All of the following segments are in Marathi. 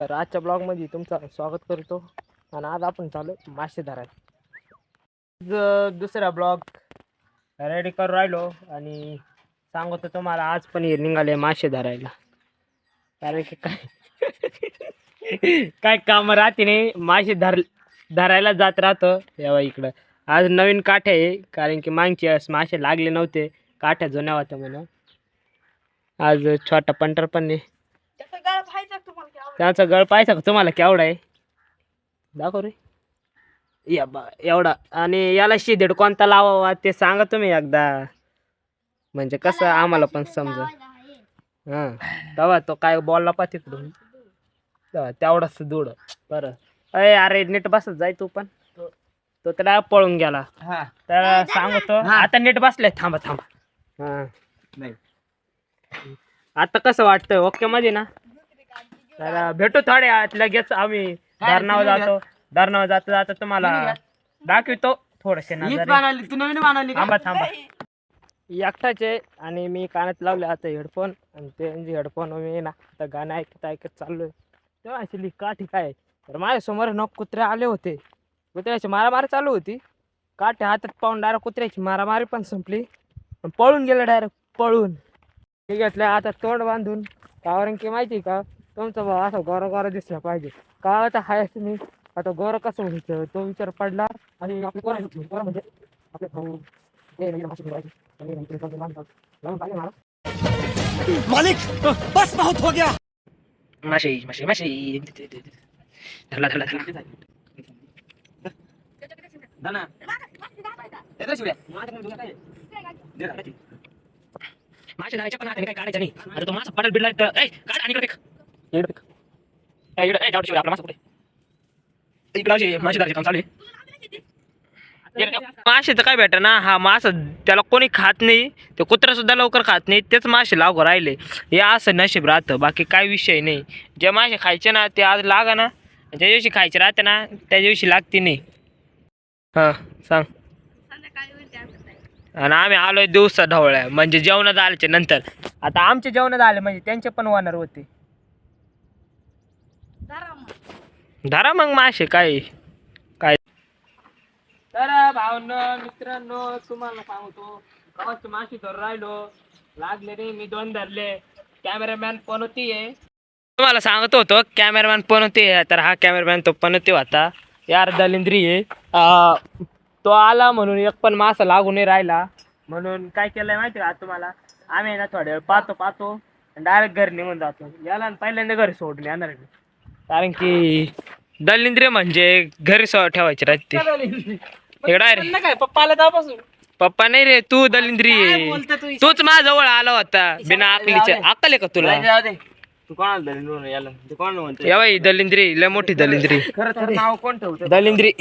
तर आजच्या ब्लॉगमध्ये तुमचं स्वागत करतो. आणि आज आपण चालू मासे धरायला. दुसरा ब्लॉग रेडी करून राहिलो आणि सांगतो तुम्हाला आज पण हे निघाले मासे धरायला. कारण की काय काय काम राहते नाही, मासे धरायला जात राहतो तेव्हा इकडं. आज नवीन काठ्या आहे, कारण की मागचे मासे लागले नव्हते, काठ्या जुन्या होत्या म्हणून. आज छोटा पंटर पण आहे. त्याचा गळ पाहायचा का तुम्हाला केवढा आहे? दाखव रे. या बा एवढा. आणि याला शिदेड कोणता लावावा ते सांगा तुम्ही एकदा, म्हणजे कसं आम्हाला पण समजा. हां तेव्हा तो काय बोलला पा तिकडून तेवढाच दूड. बरं अरे अरे नीट बसत जाय तू पण. तो त्याला पळून गेला. तर सांगतो आता नीट बसलाय. थांबा थांबा. हां नाही आता कसं वाटतंय? ओके मध्ये ना? तर भेटू थोड्या वेळात लगेच. आम्ही धरणावर जातो. धरणावर जाता जाता तुम्हाला दाखवतो थोडेसे नजारे. थांबा थांबा. एकटाचे आणि मी कानात लावले आता हेडफोन, आणि ते हेडफोन मी ना आता गाणं ऐकत ऐकत चाललोय. तेव्हा अशी काठी काय तर माझ्यासमोर न कुत्रे आले होते. कुत्र्याची मारामारी चालू होती. काठी हातात पाहून डायरेक्ट कुत्र्याची मारामारी पण संपली. पळून गेलं डायरेक्ट पळून. मी घेतलं आता तोंड बांधून. कारण की माहिती का, तुमचा भाऊ असा गोरा गोरा दिसला पाहिजे. का आता हाय तुम्ही आता गोरा कसं व्हायचं तो विचार पडला. आणि आपले गोरा म्हणजे आपले भाऊ मालिक बस बहुत हो गया. माशी माशी माशी धरला धरला धरला. मासे धरायच्या पण आता काही काढायचं नाही. आता तो मासा पडल बिडला तर काढ आणि इकडे आपला मासा कुठे इकडे मासे धरायचे काम चालू आहे. मासे तर काय भेटा ना, हा मासा त्याला कोणी खात नाही, ते कुत्रा सुद्धा लवकर खात नाही, तेच मासे लागू राहिले. हे असं नशीब राहतं, बाकी काय विषय नाही. जे मासे खायचे ना ते आज लागा ना, ज्या दिवशी खायचे राहते ना त्या दिवशी लागते नाही. हां सांग. आणि आम्ही आलोय दिवसा ढवळ्या, म्हणजे जेवण झाल्याच्या नंतर. आता आमचे जेवण झाले म्हणजे त्यांचे पण होणार होते. धरा मग मासे काय काय. तर भावनो मित्रांनो तुम्हाला सांगतो, गावात मासे धरून राहिलो. लागले नाही, मी 2 धरले. कॅमेरामॅन पनोती आहे. तुम्हाला सांगत होतो कॅमेरामॅन पनोती आहे, तर हा कॅमेरामॅन तो पनोती होता. यार दलिंद्री आहे. तो आला म्हणून एक पण मासा लागू नाही राहिला. म्हणून काय केलंय माहिती का तुम्हाला, आम्ही ना थोड्या वेळ पाहतो डायरेक्ट घरी निघून जातो. याला पहिल्यांदा घरी सोडून येणार आहे, कारण की दलिंद्री म्हणजे घरी ठेवायची राहते. इकडे काय पप्पा आला तेव्हापासून. पप्पा नाही रे, तू दलिंद्री आहे. तूच माझ्याजवळ आला होता बिना अकलीच्या. अक्कल आहे का तुला? तू कोणाला धरून याला तू कोणाला म्हणतो? या बाई दलिंद्री लय मोठी दलिंद्री. खरं तर नाव कोण ठेवतं? दलिंद्री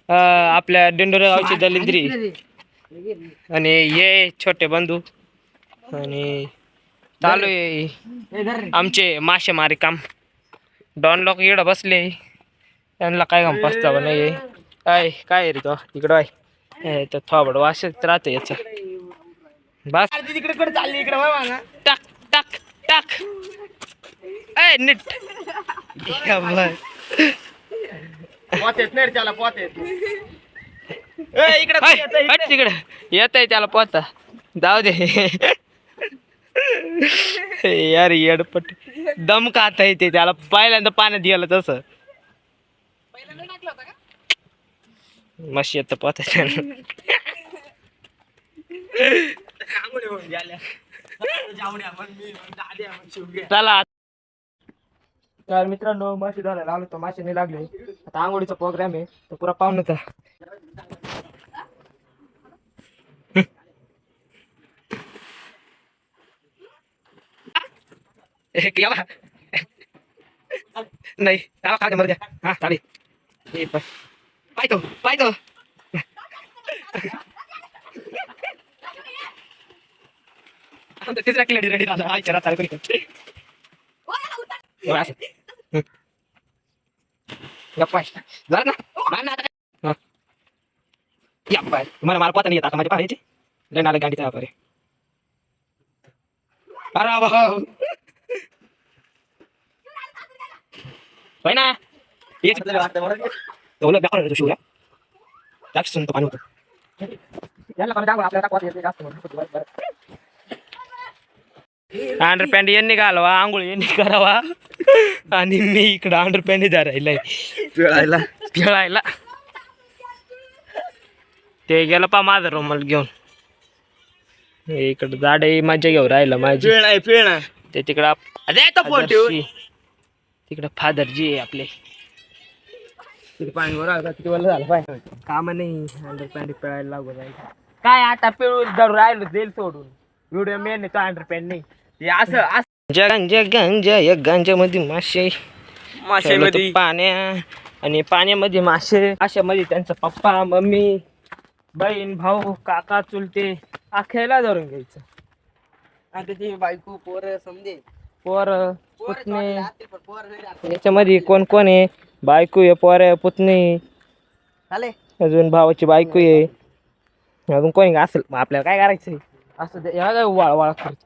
आपल्या दिंडोरे गावची दलिंद्री. आणि हे छोटे बंधू. आणि चालू आहे आमचे मासेमारी काम. डॉन लोक इकडं बसले, त्यांना काय काम पसतावा नाही. काय काय रे तो इकडं आहे तर थोबड वाशत राहतं याचं. बस तिकडे चालली इकडे टाक टाक टाक. नीट पोहतेत नाही त्याला पोहतेत. तिकडे येत आहे त्याला पोहता. जाऊ दे यार येडपट दम खाता येते त्याला. पहिल्यांदा पाण्यात गेलं तसं मशी येत पोहता. चला तर मित्रांनो, मासे धरायला आलो तर मासे नाही लागले. आता आंघोळीचा प्रोग्राम आहे तो पुरा पाहुण्याचा. नाही काय मर द्या. हा चालेल. पाहतो पाहतो. तिसरा रेडी रेडी झाला. हा विचारा चालू करी. तुम्हाला मला पता नाही येत आता माझ्या पाहायची लय नाला गाडी त्या परे. अरे होय ना तो दाखव ना शिवला जास्त पाणी होतं अंडरपॅन्ट यांनी घालवा आंघोळ यांनी करावा आणि मी इकडं अंडरपॅन्ट धरायलाय खेळायला ते गेलं पा माझा रुमाल घेऊन इकडं दाडे मजा घेऊन राहिला माझी पिळ ना ते तिकडं अरे तो फोन ठेव तिकडं फादरजी आहे आपले पाणी वर किती वेळ झालं पाय काम नाही अंडरपॅन्ट पिळायला लागू राहिलं काय आता पिळून धरून राहिलो देईल सोडून व्हिडिओ मेन तो अंडरपॅन्ट नाही हे असं गांजा गांजा या गांजामध्ये मासे माशामध्ये पाण्या आणि पाण्यामध्ये मासे माशामध्ये त्यांचा पप्पा मम्मी बहीण भाऊ काका चुलते अख्याला धरून घ्यायचं आता ती बायको पोर समजे पोर पुतणे याच्यामध्ये कोण कोण आहे बायको आहे पोर आहे पुतणी चाले अजून भावाची बायको आहे अजून कोणी असेल मग आपल्याला काय करायचंय असं वाळ वाळ खर्च